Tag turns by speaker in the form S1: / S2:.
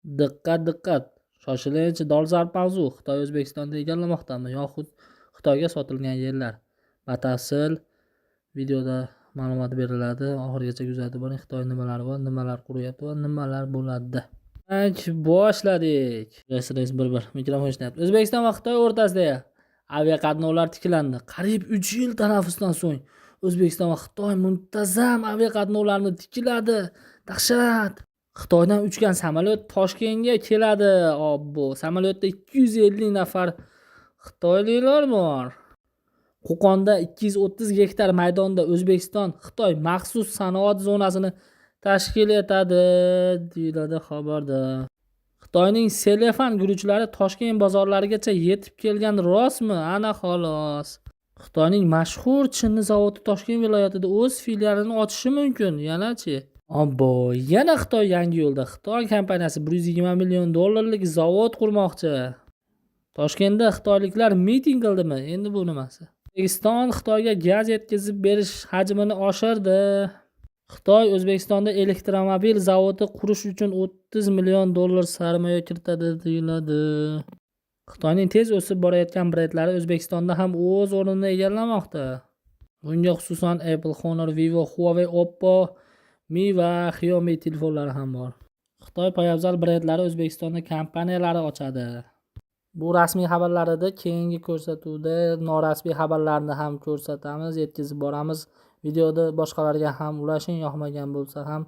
S1: Diqqat, diqqat! Shoshilinch dolzarb mavzu: Xitoy O'zbekistonni egallamoqdami yoxud Xitoyga sotilgan yerlar? Batafsil videoda ma'lumot beriladi. Oxirigacha kuzatib boring. Xitoy nimalari bor, nimalar quryapti va nimalar bo'ladi? Boshladik. Reys 11 mikrofon ishlayapti. O'zbekiston va Xitoy o'rtasida aviaqatnovlar tiklandi. Qariyb 3 yil tanaffusdan so'ng O'zbekiston va Xitoy muntazam aviaqatnovlarni tikladi. Dahshat! Xitoydan uchgan samolyot Toshkentga keladi. Obbo, samolyotda 250 nafar xitoyliklar bor. Qo'qonda 230 gektar maydonda O'zbekiston Xitoy maxsus sanoat zonasini tashkil etadi, deyiladi xabarda. Xitoyning Selefan guruchlari Toshkent bozorlarigacha yetib kelgani rostmi? Ana xolos. Xitoyning mashhur chinni zavodi Toshkent viloyatida o'z filialini ochishi mumkin. Yanachi? Obbo, yana Xitoy yangi yo'lda. Xitoy kompaniyasi 120 million dollarlik zavod qurmoqchi. Toshkentda xitoyliklar miting qildimi? Endi bu nimasi? O'zbekiston Xitoyga gaz yetkazib berish hajmini oshirdi. Xitoy O'zbekistonda elektromobil zavodi qurish uchun 30 million dollar sarmoya kiritadi, deyiladi. Xitoyning tez o'sib borayotgan brendlari O'zbekistonda ham o'z o'rnini egallamoqda. Bunga xususan Apple, Honor, Vivo, Huawei, Oppo, Mi va Xiaomi telefonlari ham bor. Xitoy poyabzal brendlari O'zbekistonda kompaniyalari ochadi. Bu rasmiy xabarlar edi. Keyingi ko'rsatuvda norasmiy xabarlarni ham ko'rsatamiz, yetkazib boramiz. Videoni boshqalarga ham ulashing, yoqmagan bo'lsa ham